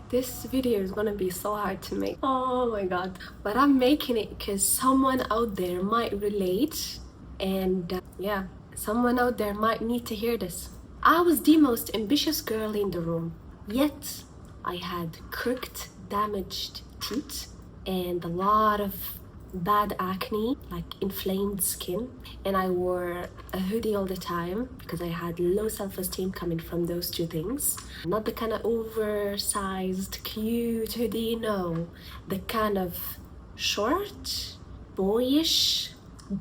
This video is gonna be so hard to make. Oh my god. But I'm making it because someone out there might relate, and yeah, someone out there might need to hear this. I was the most ambitious girl in the room, yet I had crooked, damaged teeth and a lot of bad acne, like inflamed skin, and I wore a hoodie all the time because I had low self-esteem coming from those two things. Not the kind of oversized cute hoodie, no, the kind of short, boyish,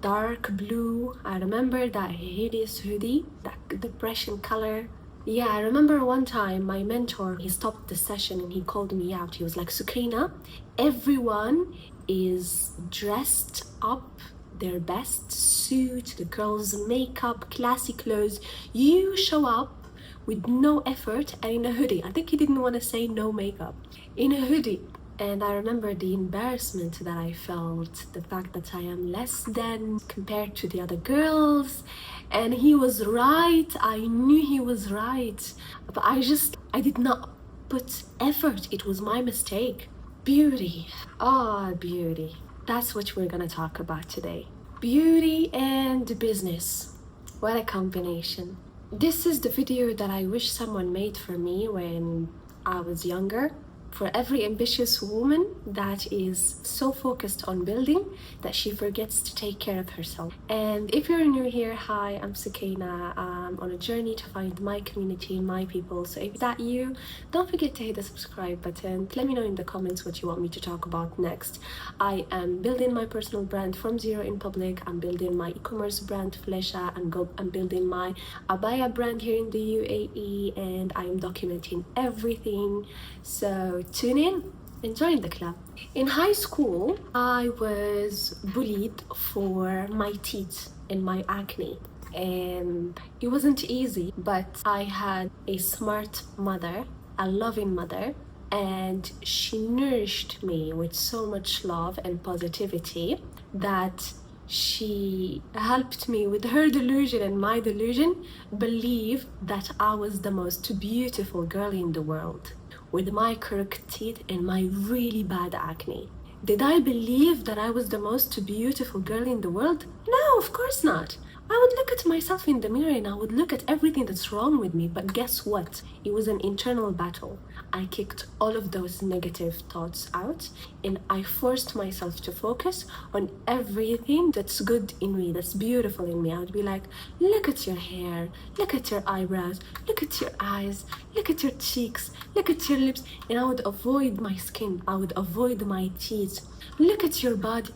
dark blue. I remember that hideous hoodie, that depression color. Yeah, I remember one time my mentor, he stopped the session and he called me out. He was like, Sukrina, everyone is dressed up their best suit, the girls' makeup, classy clothes. You show up with no effort and in a hoodie. I think he didn't want to say no makeup. In a hoodie. And I remember the embarrassment that I felt, the fact that I am less than compared to the other girls. And he was right. I knew he was right. But I did not put effort. It was my mistake. Beauty. Ah, beauty. That's what we're gonna talk about today. Beauty and business. What a combination. This is the video that I wish someone made for me when I was younger. For every ambitious woman that is so focused on building that she forgets to take care of herself. And if you're new here, hi, I'm Sukaina. I'm on a journey to find my community, my people. So if that's you, don't forget to hit the subscribe button. Let me know in the comments what you want me to talk about next. I am building my personal brand from zero in public. I'm building my e-commerce brand, Flesha, and I'm building my abaya brand here in the UAE, and I'm documenting everything. So tune in and join the club. In high school, I was bullied for my teeth and my acne, and it wasn't easy, but I had a smart mother, a loving mother, and she nourished me with so much love and positivity that she helped me with her delusion and my delusion believe that I was the most beautiful girl in the world, with my crooked teeth and my really bad acne. Did I believe that I was the most beautiful girl in the world? No, of course not. I would look at myself in the mirror and I would look at everything that's wrong with me, but guess what? It was an internal battle. I kicked all of those negative thoughts out and I forced myself to focus on everything that's good in me, that's beautiful in me. I would be like, look at your hair, look at your eyebrows, look at your eyes, look at your cheeks, look at your lips, and I would avoid my skin, I would avoid my teeth. Look at your body,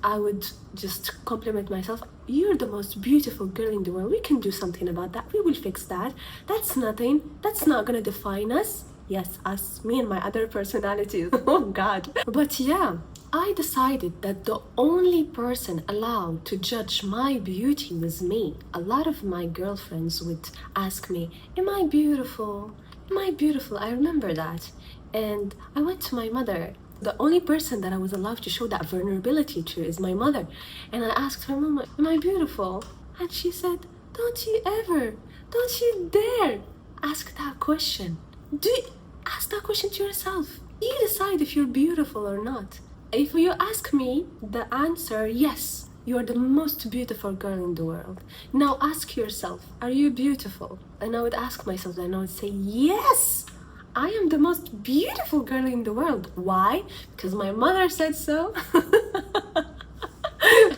I would just compliment myself. You're the most beautiful girl in the world. We can do something about that. We will fix that. That's nothing. That's not gonna define us. Yes, us, me and my other personalities. Oh God. But yeah, I decided that the only person allowed to judge my beauty was me. A lot of my girlfriends would ask me, am I beautiful? Am I beautiful? I remember that. And I went to my mother. The only person that I was allowed to show that vulnerability to is my mother. And I asked her, Mama, am I beautiful? And she said, don't you dare ask that question. Ask that question to yourself. You decide if you're beautiful or not. If you ask me, the answer, yes, you're the most beautiful girl in the world. Now ask yourself, are you beautiful? And I would ask myself and I would say, yes, I am the most beautiful girl in the world. Why? Because my mother said so.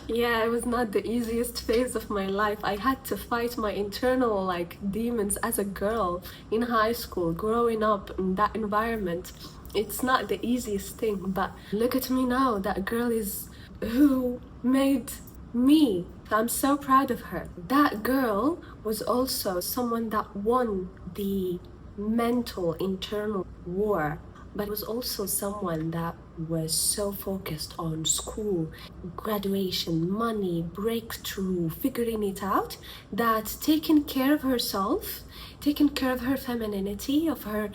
Yeah, it was not the easiest phase of my life. I had to fight my internal demons as a girl in high school, growing up in that environment. It's not the easiest thing, but look at me now. That girl is who made me. I'm so proud of her. That girl was also someone that won the mental internal war, but was also someone that was so focused on school, graduation, money, breakthrough, figuring it out, that taking care of herself, taking care of her femininity, of her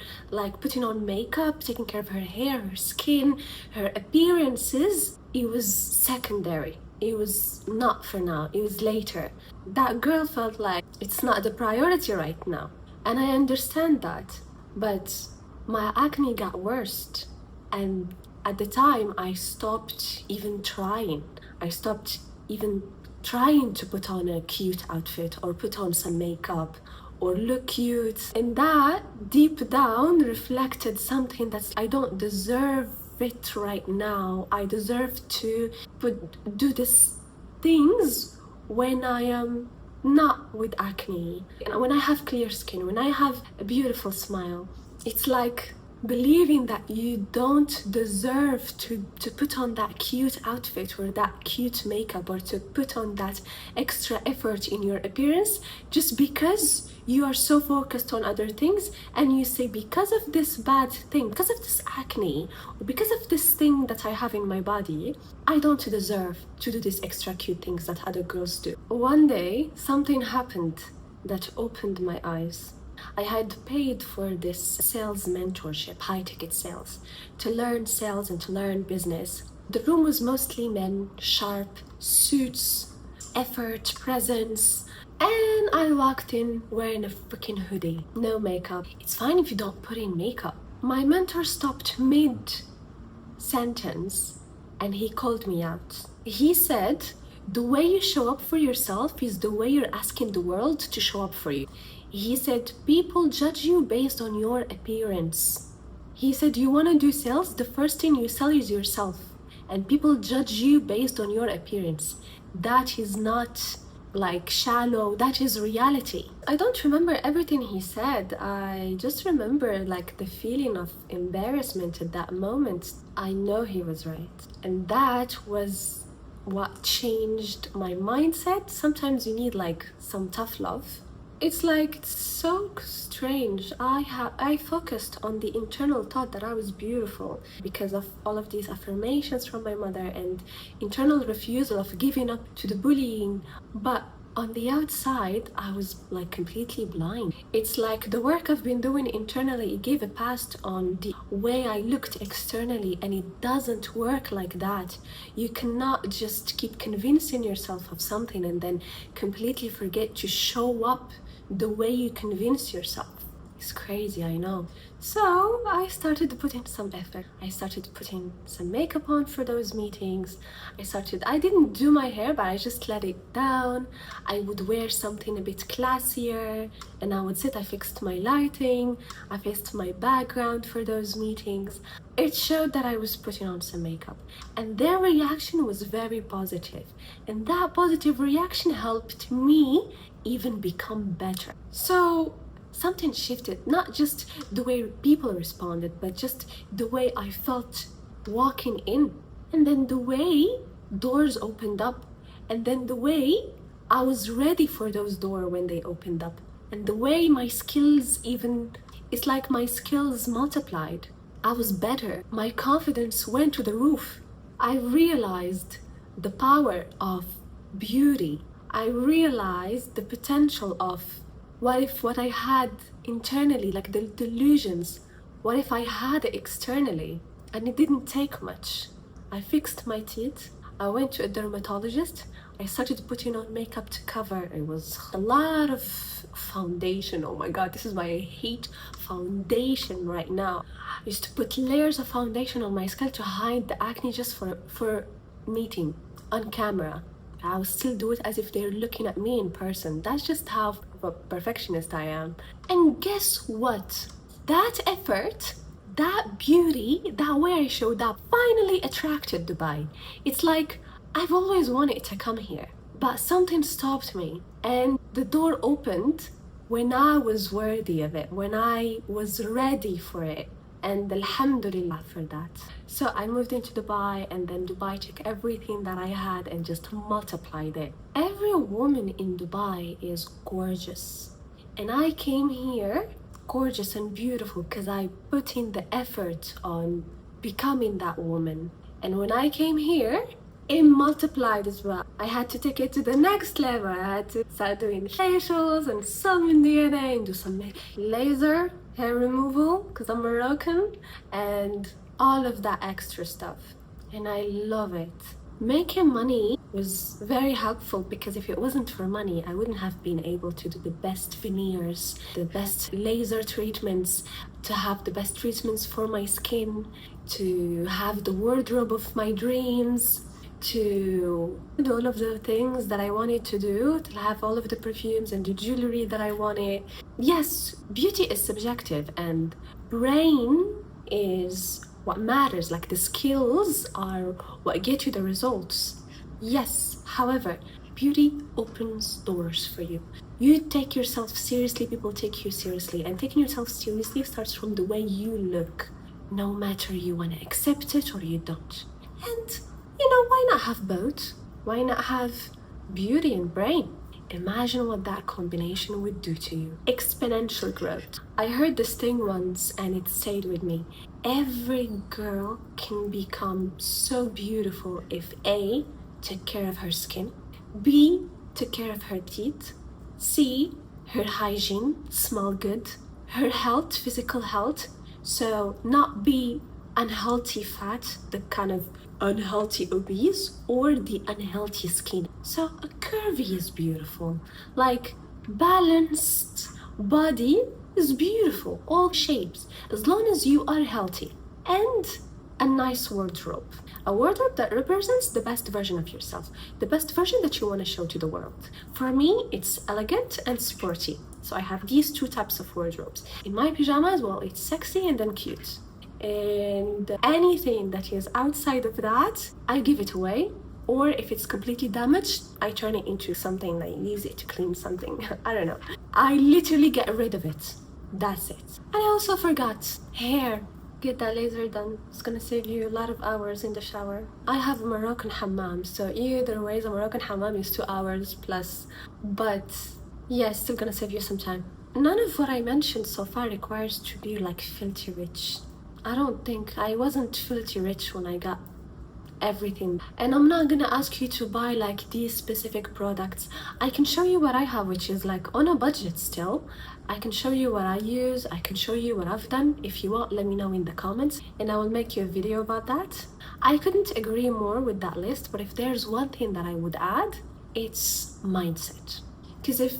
putting on makeup, taking care of her hair, her skin, her appearances, it was secondary. It was not for now, it was later. That girl felt like it's not the priority right now. And I understand that, but my acne got worse. And at the time, I stopped even trying. I stopped even trying to put on a cute outfit or put on some makeup or look cute. And that deep down reflected something that I don't deserve it right now. I deserve to do these things when I am not with acne, and when I have clear skin, when I have a beautiful smile. It's like believing that you don't deserve to put on that cute outfit or that cute makeup or to put on that extra effort in your appearance just because you are so focused on other things, and you say, because of this bad thing, because of this acne, or because of this thing that I have in my body, I don't deserve to do these extra cute things that other girls do. One day, something happened that opened my eyes. I had paid for this sales mentorship, high ticket sales, to learn sales and to learn business. The room was mostly men, sharp, suits, effort, presence. And I walked in wearing a freaking hoodie, no makeup. It's fine if you don't put in makeup. My mentor stopped mid-sentence and he called me out. He said, the way you show up for yourself is the way you're asking the world to show up for you. He said, people judge you based on your appearance. He said, you want to do sales? The first thing you sell is yourself. And people judge you based on your appearance. That is not like shallow, that is reality. I don't remember everything he said. I just remember like the feeling of embarrassment at that moment. I know he was right. And that was what changed my mindset. Sometimes you need like some tough love. It's like so strange. I focused on the internal thought that I was beautiful because of all of these affirmations from my mother and internal refusal of giving up to the bullying. But on the outside, I was like completely blind. It's like the work I've been doing internally gave a past on the way I looked externally, and it doesn't work like that. You cannot just keep convincing yourself of something and then completely forget to show up the way you convince yourself. It's crazy, I know. So I started putting some effort. I started putting some makeup on for those meetings. I didn't do my hair, but I just let it down. I would wear something a bit classier, and I would sit. I fixed my lighting. I fixed my background for those meetings. It showed that I was putting on some makeup, and their reaction was very positive. And that positive reaction helped me even become better. So something shifted, not just the way people responded, but just the way I felt walking in, and then the way doors opened up, and then the way I was ready for those doors when they opened up, and the way my skills it's like my skills multiplied. I was better. My confidence went to the roof. I realized the power of beauty. I realized the potential of what if what I had internally, like the delusions, what if I had it externally? And it didn't take much. I fixed my teeth. I went to a dermatologist. I started putting on makeup to cover. It was a lot of foundation. Oh my god, this is why I hate foundation right now. I used to put layers of foundation on my scalp to hide the acne just for meeting on camera. I would still do it as if they're looking at me in person. That's just how a perfectionist I am. And guess what? That effort, that beauty, that way I showed up finally attracted Dubai. It's like I've always wanted to come here, but something stopped me, and the door opened when I was worthy of it, when I was ready for it. And alhamdulillah for that. So I moved into Dubai, and then Dubai took everything that I had and just multiplied it. Every woman in Dubai is gorgeous, and I came here gorgeous and beautiful because I put in the effort on becoming that woman. And when I came here, it multiplied as well. I had to take it to the next level. I had to start doing facials and some DNA and do some laser hair removal because I'm Moroccan, and all of that extra stuff. And I love it. Making money was very helpful because if it wasn't for money, I wouldn't have been able to do the best veneers, the best laser treatments, to have the best treatments for my skin, to have the wardrobe of my dreams, to do all of the things that I wanted to do, to have all of the perfumes and the jewelry that I wanted. Yes, beauty is subjective and brain is what matters. Like the skills are what get you the results. Yes, however, beauty opens doors for you. You take yourself seriously, people take you seriously, and taking yourself seriously starts from the way you look, no matter you want to accept it or you don't. And why not have both? Why not have beauty and brain? Imagine what that combination would do to you. Exponential growth. I heard this thing once and it stayed with me. Every girl can become so beautiful if A, took care of her skin, B, took care of her teeth, C, her hygiene, smell good, her health, physical health, so not be unhealthy fat, the kind of unhealthy obese, or the unhealthy skin. So a curvy is beautiful, like balanced body is beautiful, all shapes, as long as you are healthy, and a nice wardrobe. A wardrobe that represents the best version of yourself, the best version that you want to show to the world. For me, it's elegant and sporty. So I have these two types of wardrobes. In my pajamas, well, it's sexy and then cute. And anything that is outside of that, I give it away. Or if it's completely damaged, I turn it into something like easy to clean something. I don't know. I literally get rid of it. That's it. And I also forgot hair. Get that laser done. It's gonna save you a lot of hours in the shower. I have a Moroccan hammam, so either way, a Moroccan hammam is 2 hours plus. But yeah, it's still gonna save you some time. None of what I mentioned so far requires to be like filthy rich. I don't think I wasn't filthy rich when I got everything, and I'm not gonna ask you to buy like these specific products. I can show you what I have, which is like on a budget still. I can show you what I use, I can show you what I've done. If you want, let me know in the comments and I will make you a video about that. I couldn't agree more with that list, but if there's one thing that I would add, it's mindset. Because if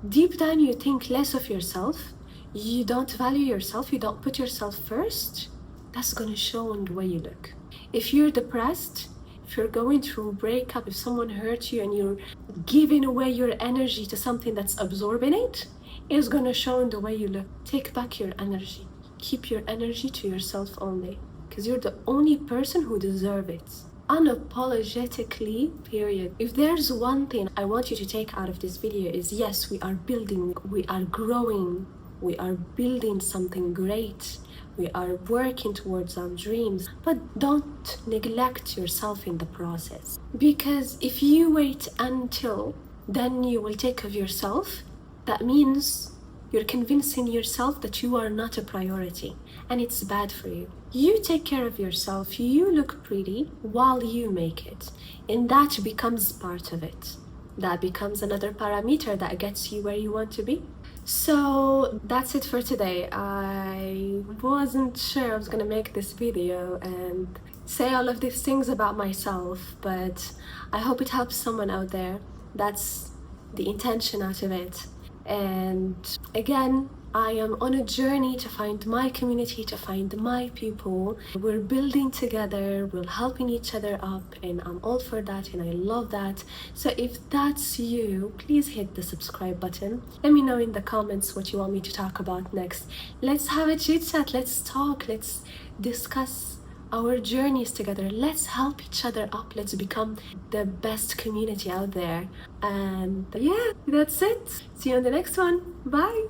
deep down you think less of yourself, you don't value yourself, you don't put yourself first, that's gonna show in the way you look. If you're depressed, if you're going through a breakup, if someone hurt you and you're giving away your energy to something that's absorbing it, it's gonna show in the way you look. Take back your energy. Keep your energy to yourself only, because you're the only person who deserves it. Unapologetically, period. If there's one thing I want you to take out of this video is, yes, we are building, we are growing, we are building something great. We are working towards our dreams, but don't neglect yourself in the process. Because if you wait until then you will take care of yourself, that means you're convincing yourself that you are not a priority, and it's bad for you. You take care of yourself, you look pretty while you make it, and that becomes part of it. That becomes another parameter that gets you where you want to be. So that's it for today. I wasn't sure I was gonna make this video and say all of these things about myself, but I hope it helps someone out there. That's the intention out of it. And again, I am on a journey to find my community, to find my people. We're building together, we're helping each other up, and I'm all for that and I love that. So if that's you, please hit the subscribe button. Let me know in the comments what you want me to talk about next. Let's have a chit chat, let's talk, let's discuss our journeys together. Let's help each other up. Let's become the best community out there. And yeah, that's it. See you on the next one. Bye.